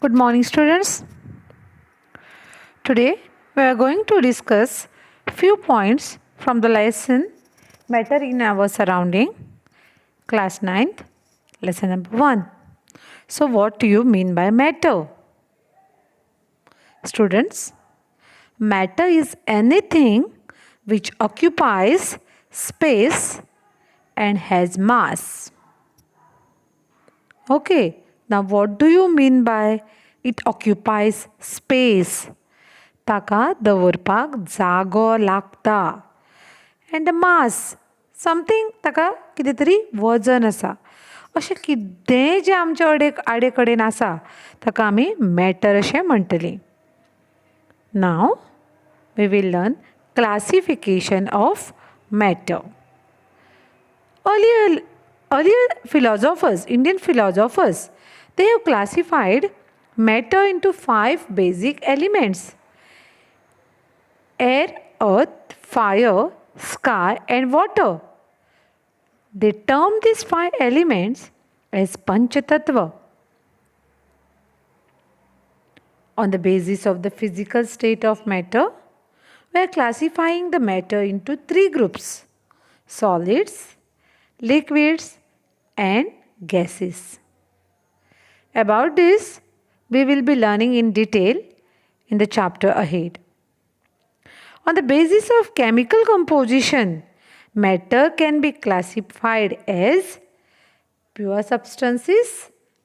Good morning, students. Today we are going to discuss few points from the lesson Matter in Our Surrounding, class 9th, lesson number 1. So, what do you mean by matter? Students, matter is anything which occupies space and has mass. Okay, now what do you mean by it occupies space? ताका दवरपाक जागो लागता and mass something ताका कितें तरी वजन आसा अशें कितेंय जें आमचे आडे कडेन आसा ताका आमी मॅटर अशें म्हणटलीं. Now we will learn classification of matter. Earlier philosophers, Indian philosophers, they have classified matter into 5 basic elements: air, earth, fire, sky, and water. They term these 5 elements as Panchatattva. On the basis of the physical state of matter, we are classifying the matter into 3 groups: solids, liquids, and gases. About this, we will be learning in detail in the chapter ahead. On the basis of chemical composition, matter can be classified as pure substances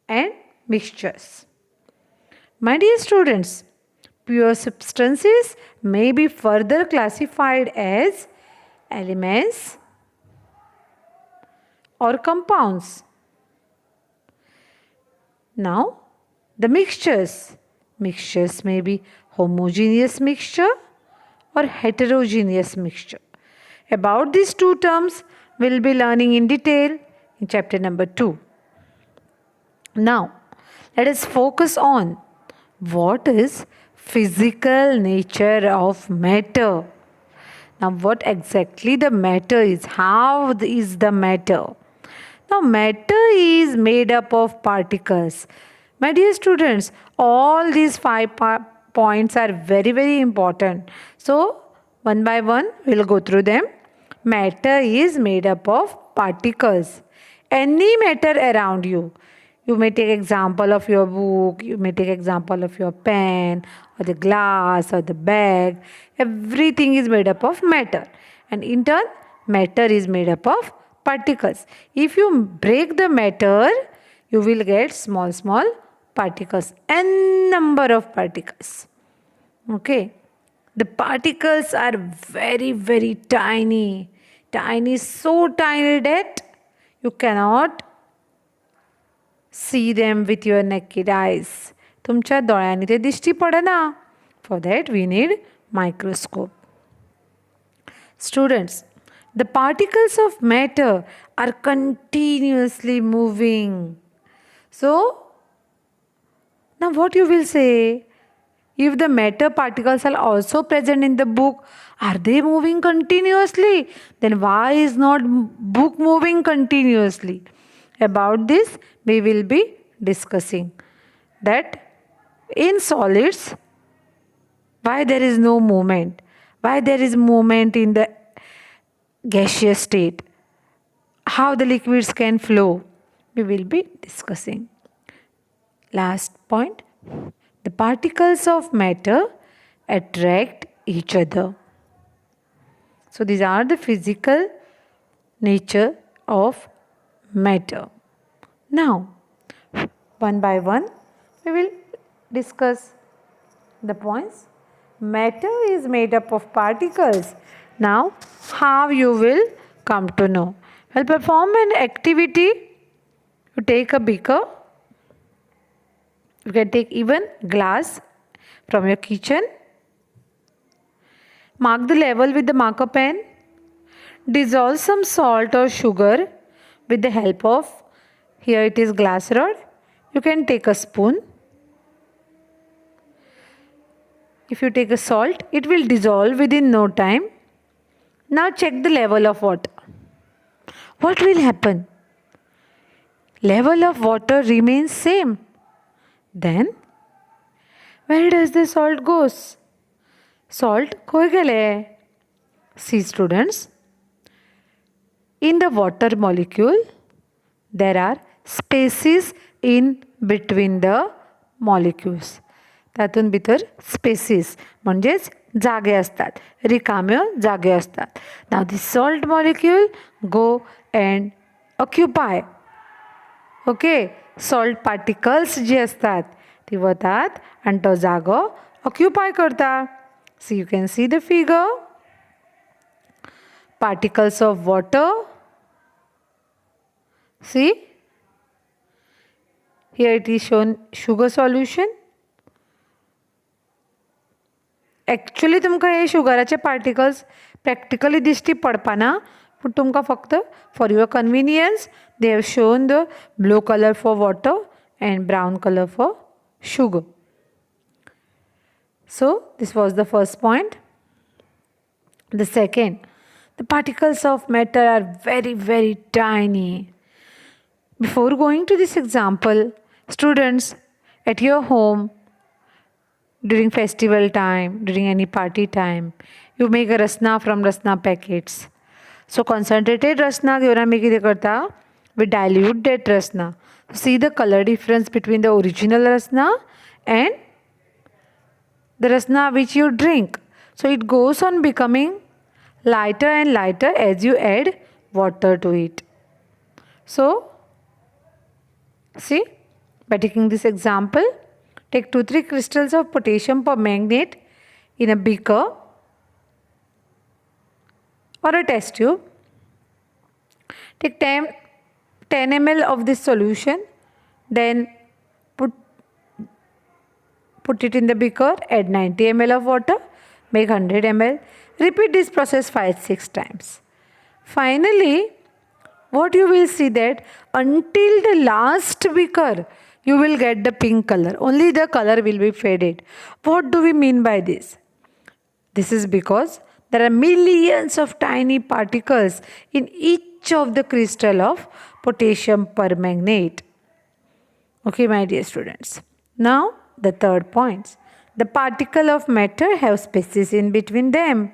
and mixtures. My dear students, pure substances may be further classified as elements or compounds. Now, the mixtures. Mixtures may be homogeneous mixture or heterogeneous mixture. About these two terms, we will be learning in detail in chapter number 2. Now, let us focus on what is physical nature of matter. Now, what exactly the matter is? How is the matter? Now, matter is made up of particles. My dear students, all these 5 points are very important. So, one by one, we will go through them. Matter is made up of particles. Any matter around you. You may take example of your book, you may take example of your pen or the glass or the bag. Everything is made up of matter. And in turn, matter is made up of particles. If you break the matter, you will get small particles, n number of particles. Okay, the particles are very tiny, so tiny that you cannot see them with your naked eyes. तुमच्या दोळ्यांनी ते दिश्टी पडना. For that we need microscope. Students, the particles of matter are continuously moving. So, now what you will say? If the matter particles are also present in the book, are they moving continuously? Then why is not book moving continuously? About this, we will be discussing that in solids, why there is no movement, why there is movement in the gaseous state, how the liquids can flow, we will be discussing. Last point, the particles of matter attract each other. So these are the physical nature of matter. Now, one by one, we will discuss the points. Matter is made up of particles. Now, how you will come to know? Well, perform an activity. You take a beaker. You can take even glass from your kitchen. Mark the level with the marker pen. Dissolve some salt or sugar with the help of, here it is glass rod. You can take a spoon. If you take a salt, it will dissolve within no time. Now check the level of water. What will happen? Level of water remains same. Then Where does the salt goes? Salt खंय गेले? See students, in the water molecule there are spaces in between the molecules. तातून भितर species म्हणजेच जागे असतात, रिकाम्यो जागे असतात. Now the salt molecule go and occupy. Okay, salt particles जी असतात ती वतात आणि तो जागो ऑक्युपाय करता. So you can see the figure. Particles of water. See, here it is shown sugar solution. Actually तुमकां हे शुगराचे पार्टिकल्स प्रॅक्टिकली दिश्टी पडपाना, पूण तुमकां फक्त for your convenience they have shown the blue colour for water and brown colour for sugar. So this was the first point. The second, the particles of matter are very, very tiny. Before going to this example, students, at your home, during festival time, during any party time, you make a rasna from rasna packets. So concentrated rasna घेऊन आम्ही कितें करता? We dilute that rasna. See the color difference between the original rasna and the rasna which you drink. So it goes on becoming lighter and lighter as you add water to it. So see, by taking this example, take 2-3 crystals of potassium permanganate in a beaker or a test tube. Take 10 ml of this solution, then put it in the beaker, add 90 ml of water, make 100 ml. Repeat this process 5-6 times. Finally, what you will see that until the last beaker, you will get the pink color. Only the color will be faded. What do we mean by this? This is because there are millions of tiny particles in each of the crystal of potassium permanganate. Okay, my dear students. Now, the third point. The particle of matter have spaces in between them.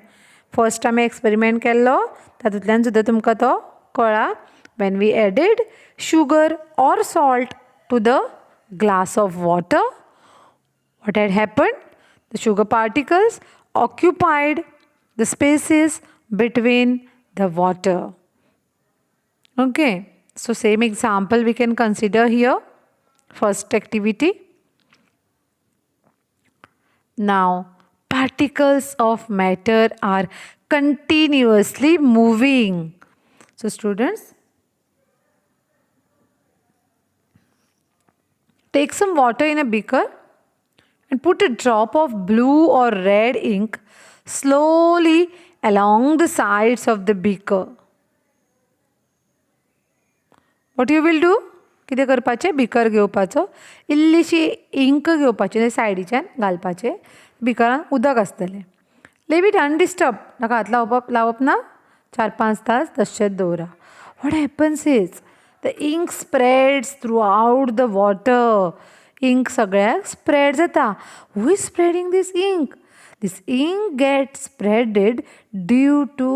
First time experiment केल्लो तातूंतल्यान सुद्दां तुमकां तो कळ्ळा. When we added sugar or salt to the glass of water, what had happened? The sugar particles occupied the spaces between the water. Okay, so same example we can consider here. First activity. Now, particles of matter are continuously moving. So students, take some water in a beaker and put a drop of blue or red ink slowly along the sides of the beaker. What you will do? कितें करपाचें? Beaker घेवपाचो, इल्लीशी ink घेवपाची सायडीच्यान घालपाचें, बिकरान उदक आसतलें. Leave it undisturbed, नाका हात लावप ना, 4-5 तास तशेंच दवरा. What happens is the ink spreads throughout the water. Ink सगळ्याक spread जाता. Who is spreading this ink? This ink gets spreaded due to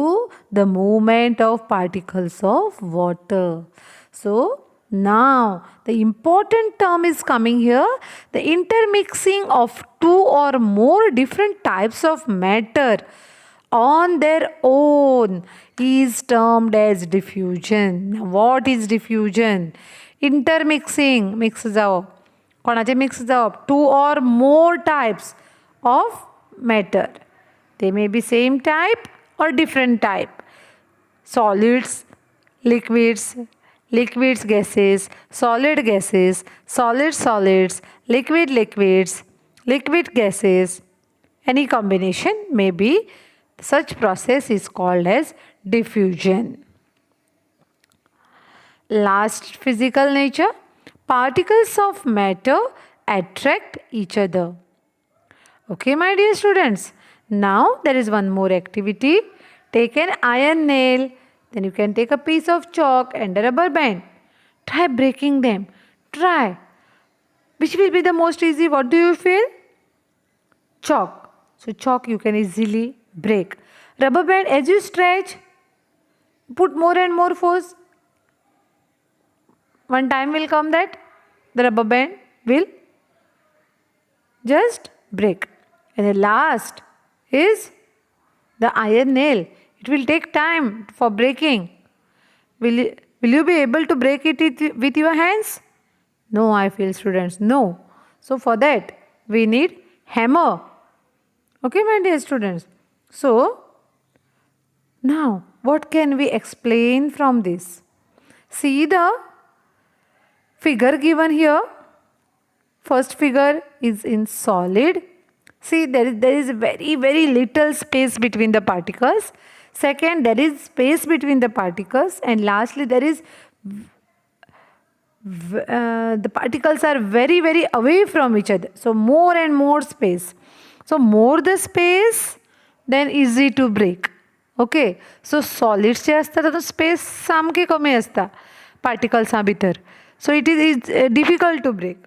the movement of particles of water. So now the important term is coming here. The intermixing of 2 or more different types of matter on their own is termed as diffusion. Now, what is diffusion? Intermixing, mix जावप. कोणाचे mix जावप? 2 or more types of matter. They may be same type or different type. Solids, liquids, liquids gases, solid gases, solid solids, liquid liquids, liquid gases. Any combination may be. Such process is called as diffusion. Last, physical nature. Particles of matter attract each other. Okay, my dear students. Now there is one more activity. Take an iron nail. Then you can take a piece of chalk and a rubber band. Try breaking them. Try. Which will be the most easy? What do you feel? chalk. So chalk you can easily break. Rubber band, as you stretch, put more and more force, one time will come that the rubber band will just break. And the last is the iron nail. It will take time for breaking. Will you be able to break it with your hands? No, I feel, students, no. So for that we need hammer. Okay, my dear students. So now what can we explain from this? See the figure given here. First figure is in solid. See, there is very little space between the particles. Second, there is space between the particles, and lastly there is the particles are very away from each other. So more and more space. So more the space, then easy to break. Okay. So सॉलिड्सचे आसता तातूंत space सामकें कमी आसता पार्टिकल्सां भितर. So it is difficult to break.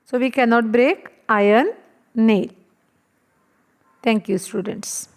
So we cannot break iron nail. Thank you, students.